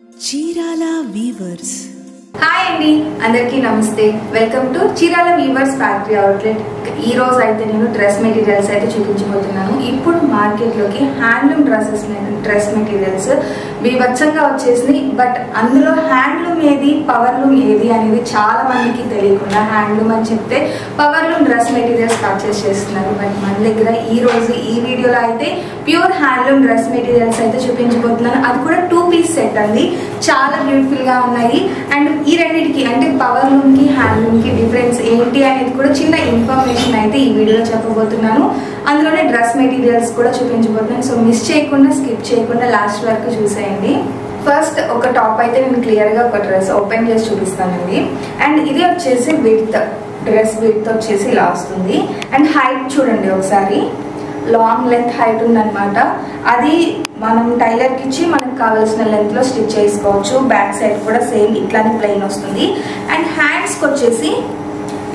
Chirala weavers. Hi అండి, అందరికీ నమస్తే. Welcome to Chirala weavers factory outlet. ఈ రోజు అయితే నేను డ్రెస్ మెటీరియల్స్ అయితే చూపించబోతున్నాను. ఇప్పుడు మార్కెట్లోకి హ్యాండ్లూమ్ డ్రెస్ మెటీరియల్స్ బీభత్సంగా వచ్చేసినాయి. బట్ అందులో హ్యాండ్లూమ్ ఏది, పవర్లూమ్ ఏది అనేది చాలా మందికి తెలియకుండా హ్యాండ్లూమ్ అని చెప్తే పవర్లూమ్ డ్రెస్ మెటీరియల్స్ పర్చేస్ చేస్తున్నారు. బట్ మన దగ్గర ఈ రోజు ఈ వీడియోలో అయితే ప్యూర్ హ్యాండ్లూమ్ డ్రెస్ మెటీరియల్స్ అయితే చూపించబోతున్నాను. అది కూడా 2 పీస్ సెట్ అండి. చాలా బ్యూటిఫుల్ గా ఉన్నాయి. అండ్ ఈ రెండింటికి అంటే పవర్లూమ్ కి హ్యాండ్లూమ్ కి డిఫరెన్స్ ఏంటి అనేది కూడా చిన్న ఇన్ఫర్మేషన్ అయితే ఈ వీడియోలో చెప్పబోతున్నాను. అందులోనే డ్రెస్ మెటీరియల్స్ కూడా చూపించబోతున్నాను. సో మిస్ చేయకుండా, స్కిప్ చేయకుండా లాస్ట్ వరకు చూసేయండి. ఫస్ట్ ఒక టాప్ అయితే నేను క్లియర్ గా ఒక డ్రెస్ ఓపెన్ చేసి చూపిస్తానండి. అండ్ ఇది వచ్చేసి డ్రెస్ విడ్త్ వచ్చేసి ఇలా వస్తుంది. అండ్ హైట్ చూడండి ఒకసారి, లాంగ్ లెంత్ హైట్ ఉందన్నమాట. అది మనం టైలర్కి ఇచ్చి మనకు కావాల్సిన లెంత్లో స్టిచ్ చేసుకోవచ్చు. బ్యాక్ సైడ్ కూడా సేమ్ ఇట్లానే ప్లెయిన్ వస్తుంది. అండ్ హ్యాండ్స్కి వచ్చేసి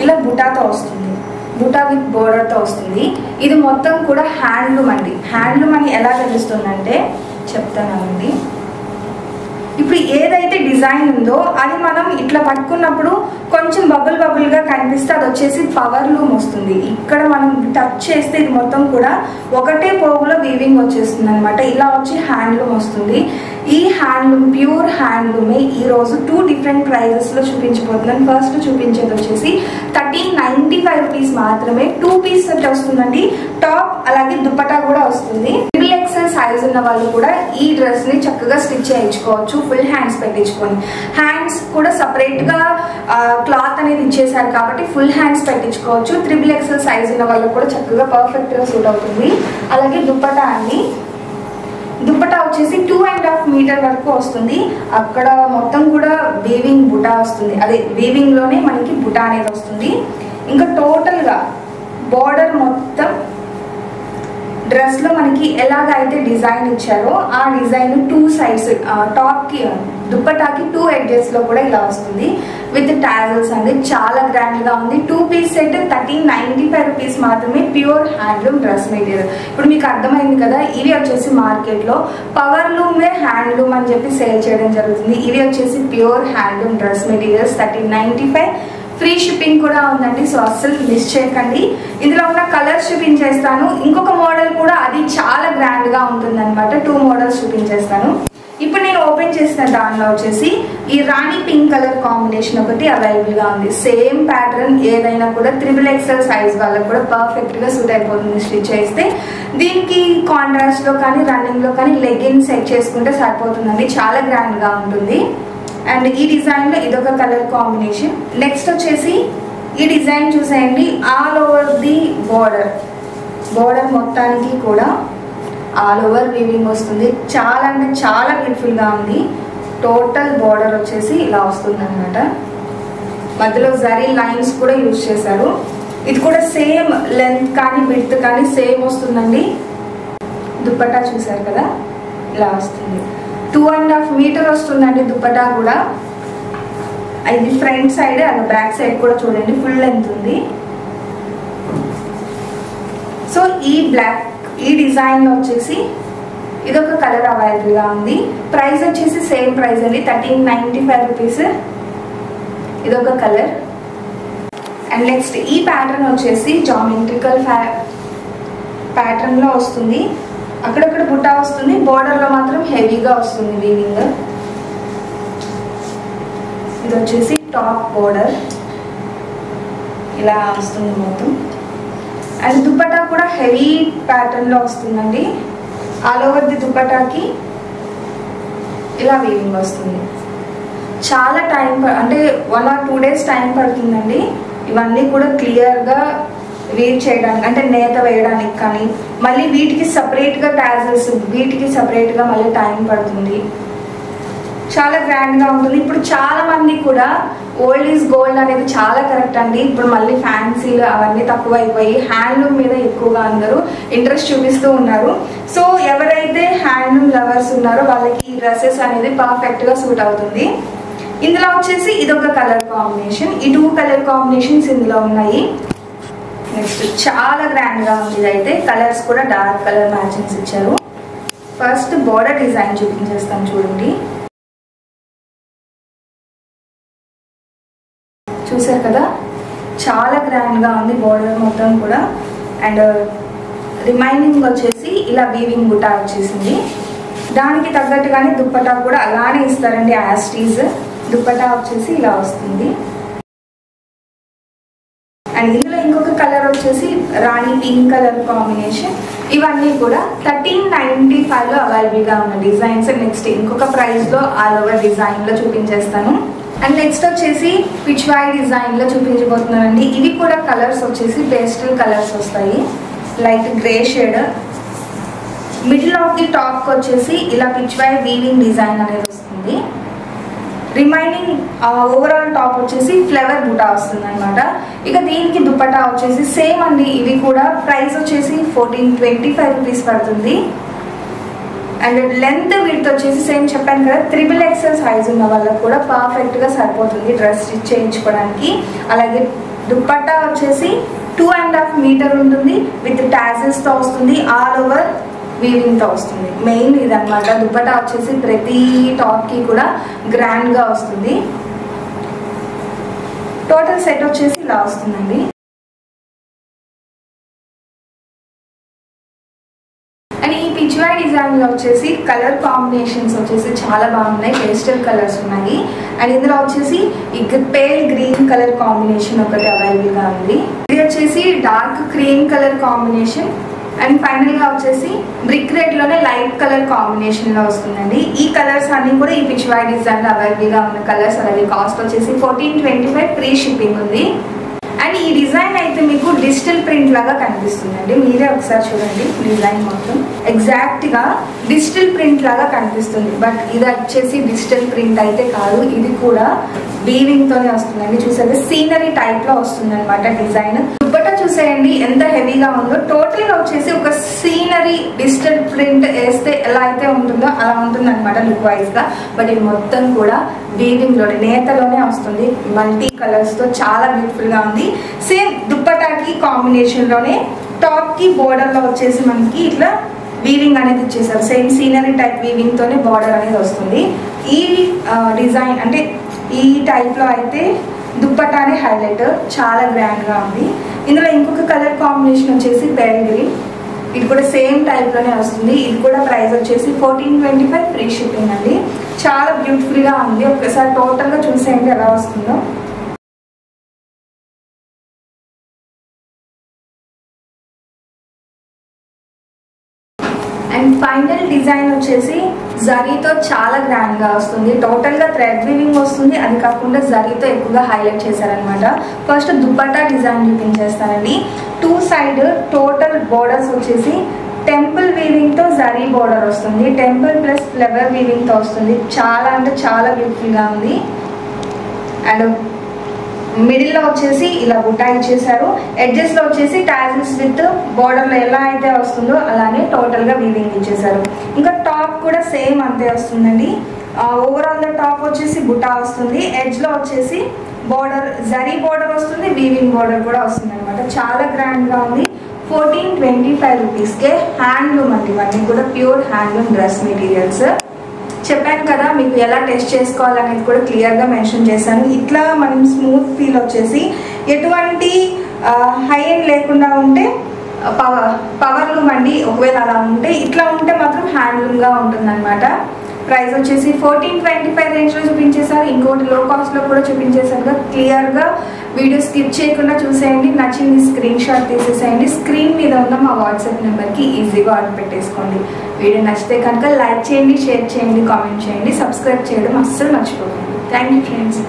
ఇలా బుటాతో వస్తుంది, బుటా విత్ బోర్డర్తో వస్తుంది. ఇది మొత్తం కూడా హ్యాండ్లూమ్ అండి. హ్యాండ్లూమ్ అని ఎలా తెలుస్తుందంటే చెప్తానండి. ఇప్పుడు ఏదైతే డిజైన్ ఉందో అది మనం ఇట్లా పట్టుకున్నప్పుడు కొంచెం బబుల్ గా కనిపిస్తే అది వచ్చేసి పవర్లూమ్ వస్తుంది. ఇక్కడ మనం టచ్ చేస్తే ఇది మొత్తం కూడా ఒకటే పోగులో వీవింగ్ వచ్చేస్తుంది అనమాట. ఇలా వచ్చి హ్యాండ్లూమ్ వస్తుంది. ఈ హ్యాండ్లూమ్ ప్యూర్ హ్యాండ్లూమే ఈ రోజు 2 డిఫరెంట్ ప్రైజెస్ లో చూపించబోతున్నాను. ఫస్ట్ చూపించేది వచ్చేసి 1395 రూపీస్ మాత్రమే. 2 పీస్ సెట్ వస్తుందండి. టాప్ అలాగే దుపట్టా కూడా వస్తుంది. XXL సైజ్ ఉన్న వాళ్ళు కూడా ఈ డ్రెస్ ని చక్కగా స్టిచ్ చేయించుకోవచ్చు. ఫుల్ హ్యాండ్స్ పెట్టించుకొని, హ్యాండ్స్ కూడా సపరేట్ గా క్లాత్ అనేది ఇచ్చేసారు కాబట్టి ఫుల్ హ్యాండ్స్ పెట్టించుకోవచ్చు. XXL సైజ్ ఉన్న వాళ్ళకి కూడా చక్కగా పర్ఫెక్ట్ గా సూట్ అవుతుంది. అలాగే దుపట్టా అండి. దుపట్టా వచ్చేసి 2.5 మీటర్ వరకు వస్తుంది. అక్కడ మొత్తం కూడా వీవింగ్ బుటా వస్తుంది. అదే వీవింగ్ లోనే మనకి బుటా అనేది వస్తుంది. ఇంకా టోటల్ గా బోర్డర్ మొత్తం డ్రెస్ లో మనకి ఎలాగైతే డిజైన్ ఇచ్చారో ఆ డిజైన్ 2 సైడ్స్ టాప్ కి దుప్పటాకి 2 ఎడ్జెస్ లో కూడా ఇలా వస్తుంది విత్ టాజల్స్ అండి. చాలా గ్రాండ్ గా ఉంది. 2 పీస్ సెట్ 1395 రూపీస్ మాత్రమే. Pure handloom dress material. ఇప్పుడు మీకు అర్థమైంది కదా, ఇవి వచ్చేసి మార్కెట్ లో పవర్లూమే హ్యాండ్లూమ్ అని చెప్పి సేల్ చేయడం జరుగుతుంది. ఇవి వచ్చేసి pure handloom dress materials 1395. Free shipping కూడా ఉందండి. సో అస్సలు మిస్ చేయకండి. ఇందులో ఉన్న కలర్స్ చూపించేస్తాను. ఇంకొక మోడల్ కూడా అది చాలా గ్రాండ్ గా ఉంటుంది అనమాట. 2 మోడల్స్ చూపించేస్తాను. ఇప్పుడు నేను ఓపెన్ చేసిన దానిలో వచ్చేసి ఈ రాణి పింక్ కలర్ కాంబినేషన్ ఒకటి అవైలబుల్ గా ఉంది. సేమ్ ప్యాటర్న్ ఏదైనా కూడా XXL సైజ్ వాళ్ళకి కూడా పర్ఫెక్ట్ గా సూట్ అయిపోతుంది స్టిచ్ చేస్తే. దీనికి కాంట్రాస్ట్ లో కానీ రన్నింగ్ లో కానీ లెగ్గిన్స్ సెట్ చేసుకుంటే సరిపోతుందండి. చాలా గ్రాండ్ గా ఉంటుంది. అండ్ ఈ డిజైన్ లో ఇదొక కలర్ కాంబినేషన్. నెక్స్ట్ వచ్చేసి ఈ డిజైన్ చూసేయండి. ఆల్ ఓవర్ ది బోర్డర్ మొత్తానికి కూడా ఆల్ ఓవర్ వీవింగ్ వస్తుంది. చాలా అంటే చాలా బ్యూటిఫుల్ గా ఉంది. టోటల్ బోర్డర్ వచ్చేసి ఇలా వస్తుంది అనమాట. మధ్యలో జరీ లైన్స్ కూడా యూజ్ చేశారు. ఇది కూడా సేమ్ లెంత్ కానీ విడ్త్ కానీ సేమ్ వస్తుందండి. దుపట్టా చూసారు కదా, ఇలా వస్తుంది. 2.5 మీటర్ వస్తుందండి దుపట్టా కూడా. ఇది ఫ్రంట్ సైడ్, అలా బ్యాక్ సైడ్ కూడా చూడండి ఫుల్ లెంత్ ఉంది. సో ఈ డిజైన్ లో వచ్చేసి ఇదొక కలర్ అవైలబుల్ గా ఉంది. ప్రైస్ వచ్చేసి సేమ్ ప్రైస్ అండి, 1395 రూపీస్. ఇదొక కలర్. అండ్ నెక్స్ట్ ఈ ప్యాటర్న్ వచ్చేసి జామెట్రికల్ ప్యాటర్న్ లో వస్తుంది. అక్కడక్కడ బుట్టా వస్తుంది. బోర్డర్ లో మాత్రం హెవీగా వస్తుంది వీవింగ్. ఇది వచ్చేసి టాప్ బోర్డర్ ఇలా వస్తుంది మొత్తం. అండ్ దుపట్టా కూడా హెవీ ప్యాటర్న్ లో వస్తుందండి. ఆల్ ఓవర్ ది దుపట్టాకి ఇలా వీవింగ్ వస్తుంది. చాలా టైం అంటే 1 or 2 days టైం పడుతుందండి ఇవన్నీ కూడా క్లియర్ గా వీవ్ చేయడానికి, అంటే నేత వేయడానికి కానీ. మళ్ళీ వీటికి సపరేట్ గా టాజల్స్, వీటికి సపరేట్ గా మళ్ళీ టైం పడుతుంది. చాలా గ్రాండ్ గా ఉంటుంది. ఇప్పుడు చాలా మంది కూడా ఓల్డ్ ఈజ్ గోల్డ్ అనేది చాలా కరెక్ట్ అండి. ఇప్పుడు మళ్ళీ ఫ్యాన్సీలు అవన్నీ తక్కువ అయిపోయి హ్యాండ్లూమ్ మీద ఎక్కువగా అందరూ ఇంట్రెస్ట్ చూపిస్తూ ఉన్నారు. సో ఎవరైతే హ్యాండ్లూమ్ లవర్స్ ఉన్నారో వాళ్ళకి ఈ డ్రెస్సెస్ అనేది పర్ఫెక్ట్ గా సూట్ అవుతుంది. ఇందులో వచ్చేసి ఇదొక కలర్ కాంబినేషన్. ఈ 2 కలర్ కాంబినేషన్స్ ఇందులో ఉన్నాయి. నెక్స్ట్ చాలా గ్రాండ్ గా ఉంది. ఇదైతే కలర్స్ కూడా డార్క్ కలర్ మ్యాచింగ్స్ ఇచ్చారు. ఫస్ట్ బోర్డర్ డిజైన్ చూపించేస్తాను చూడండి. చూసారు కదా, చాలా గ్రాండ్గా ఉంది బోర్డర్ మొత్తం కూడా. అండ్ రిమైనింగ్ వచ్చేసి ఇలా వీవింగ్ బుటా వచ్చేసింది. దానికి తగ్గట్టుగానే దుప్పటా కూడా అలానే ఇస్తారండి, యాస్టీస్. దుప్పటా వచ్చేసి ఇలా వస్తుంది. అండ్ ఇందులో ఇంకొక కలర్ వచ్చేసి రాణి పింక్ కలర్ కాంబినేషన్. ఇవన్నీ కూడా 1395లో అవైలబుల్గా ఉన్న డిజైన్స్. నెక్స్ట్ ఇంకొక ప్రైస్లో ఆల్ ఓవర్ డిజైన్లో చూపించేస్తాను. అండ్ నెక్స్ట్ వచ్చేసి పిచ్వాయ్ డిజైన్లో చూపించబోతున్నానండి. ఇవి కూడా కలర్స్ వచ్చేసి పేస్టల్ కలర్స్ వస్తాయి, light grey shade. Middle of the top వచ్చేసి ఇలా పిచ్వాయ్ వీవింగ్ డిజైన్ అనేది వస్తుంది. రిమైనింగ్ ఓవరాల్ టాప్ వచ్చేసి ఫ్లవర్ బూటా వస్తుంది అనమాట. ఇక దీనికి దుప్పటా వచ్చేసి సేమ్ అండి. ఇవి కూడా ప్రైస్ వచ్చేసి 1425 రూపీస్ పడుతుంది. అండ్ లెంత్ వీటితో వచ్చేసి సేమ్ చెప్పాను కదా, XXL సైజ్ ఉన్న వాళ్ళకి కూడా పర్ఫెక్ట్గా సరిపోతుంది డ్రెస్ స్టిచ్ చేయించుకోవడానికి. అలాగే దుప్పటా వచ్చేసి 2.5 మీటర్ ఉంటుంది, విత్ టాజిల్స్తో వస్తుంది, ఆల్ ఓవర్ వీవింగ్తో వస్తుంది. మెయిన్ ఇదన్నమాట. దుప్పటా వచ్చేసి ప్రతి టాప్కి కూడా గ్రాండ్గా వస్తుంది. టోటల్ సెట్ వచ్చేసి ఇలా వస్తుందండి. అండ్ ఈ పిచ్వాయ్ డిజైన్లో వచ్చేసి కలర్ కాంబినేషన్స్ వచ్చేసి చాలా బాగున్నాయి, పేస్టల్ కలర్స్ ఉన్నాయి. అండ్ ఇందులో వచ్చేసి ఈ పేల్ గ్రీన్ కలర్ కాంబినేషన్ ఒకటి అవైలబుల్గా ఉంది. ఇది వచ్చేసి dark cream colour combination. And ఫైనల్గా వచ్చేసి బ్రిక్ రెడ్లోనే లైట్ కలర్ కాంబినేషన్లో వస్తుందండి. ఈ కలర్స్ అన్నీ కూడా ఈ పిచ్వాయ్ డిజైన్లో అవైలబుల్గా ఉన్న కలర్స్. అలాగే కాస్ట్ వచ్చేసి 1425, ఫ్రీ షిప్పింగ్ ఉంది. అండ్ ఈ డిజైన్ అయితే మీకు డిజిటల్ ప్రింట్ లాగా కనిపిస్తుందండి. మీరే ఒకసారి చూడండి, డిజైన్ మొత్తం ఎగ్జాక్ట్గా డిజిటల్ ప్రింట్ లాగా కనిపిస్తుంది. బట్ ఇది వచ్చేసి డిజిటల్ ప్రింట్ అయితే కాదు, ఇది కూడా వీవింగ్తోనే వస్తుందండి. చూసారు, సీనరీ టైప్లో వస్తుంది అనమాట డిజైన్. దుప్పటా చూసేయండి ఎంత హెవీగా ఉందో. టోటల్గా వచ్చేసి ఒక సీనరీ డిజిటల్ ప్రింట్ వేస్తే ఎలా అయితే ఉంటుందో అలా ఉంటుంది అనమాట లుక్ వైజ్గా. బట్ ఇది మొత్తం కూడా వీవింగ్లోనే, నేతలోనే వస్తుంది, మల్టీ కలర్స్తో చాలా బ్యూటిఫుల్గా ఉంది. సేమ్ దుప్పటాకి కాంబినేషన్లోనే టాప్కి బోర్డర్లో వచ్చేసి మనకి ఇట్లా వీవింగ్ అనేది ఇచ్చేసారు. సేమ్ సీనరీ టైప్ వీవింగ్తోనే బార్డర్ అనేది వస్తుంది. ఈ డిజైన్ అంటే ఈ టైప్లో అయితే దుప్పటానే హైలైట్, చాలా గ్రాండ్గా ఉంది. ఇందులో ఇంకొక కలర్ కాంబినేషన్ వచ్చేసి పేల్ గ్రీన్. ఇది కూడా సేమ్ టైప్లోనే వస్తుంది. ఇది కూడా ప్రైస్ వచ్చేసి 1425, ఫ్రీ షిప్పింగ్ అండి. చాలా బ్యూటిఫుల్గా ఉంది. ఒకసారి టోటల్గా చూసేయండి ఎలా వస్తుందో. అండ్ ఫైనల్ డిజైన్ వచ్చేసి జరీతో చాలా గ్రాండ్గా వస్తుంది. టోటల్గా థ్రెడ్ వీవింగ్ వస్తుంది, అది కాకుండా జరీతో ఎక్కువగా హైలైట్ చేశారనమాట. ఫస్ట్ దుప్పట్టా డిజైన్ చూపించేస్తానండి. 2 సైడ్ టోటల్ బోర్డర్స్ వచ్చేసి టెంపుల్ వీవింగ్తో జరీ బోర్డర్ వస్తుంది, టెంపుల్ ప్లస్ ఫ్లవర్ వీవింగ్తో వస్తుంది. చాలా అంటే చాలా బ్యూటిఫుల్గా ఉంది. అండ్ మిడిల్లో వచ్చేసి ఇలా బుటా ఇచ్చేసారు. ఎడ్జెస్లో వచ్చేసి టాజిల్స్ విత్ బోర్డర్లో ఎలా అయితే వస్తుందో అలానే టోటల్గా వీవింగ్ ఇచ్చేసారు. ఇంకా టాప్ కూడా సేమ్ అంతే వస్తుందండి. ఓవరాల్ టాప్ వచ్చేసి బుటా వస్తుంది, ఎడ్జ్లో వచ్చేసి బోర్డర్ జరీ బోర్డర్ వస్తుంది, వీవింగ్ బోర్డర్ కూడా వస్తుంది అనమాట. చాలా గ్రాండ్గా ఉంది. 1425 రూపీస్కే హ్యాండ్లూమ్ అండి. ఇవన్నీ కూడా ప్యూర్ హ్యాండ్లూమ్ డ్రెస్ మెటీరియల్స్. చెప్పాను కదా, మీకు ఎలా టెస్ట్ చేసుకోవాలనేది కూడా క్లియర్గా మెన్షన్ చేశాను. ఇట్లా మనం స్మూత్ ఫీల్ వచ్చేసి ఎటువంటి హై ఎండ్ లేకుండా ఉంటే పవర్ లూమ్ అండి. ఒకవేళ అలా ఉంటే, ఇట్లా ఉంటే మాత్రం హ్యాండ్లూమ్గా ఉంటుంది అనమాట. ప్రైస్ వచ్చేసి 1425 రేంజ్లో చూపించేశారు. ఇంకోటి లో కాస్ట్లో కూడా చూపించేశారు. క్లియర్గా వీడియో స్కిప్ చేయకుండా చూసేయండి. నచ్చింది స్క్రీన్ షాట్ తీసేసేయండి. స్క్రీన్ మీద ఉన్న మా వాట్సాప్ నెంబర్కి ఈజీగా ఆర్డర్ పెట్టేసుకోండి. వీడియో నచ్చితే కనుక లైక్ చేయండి, షేర్ చేయండి, కామెంట్ చేయండి, సబ్స్క్రైబ్ చేయడం అస్సలు మర్చిపోకండి. Thank you friends.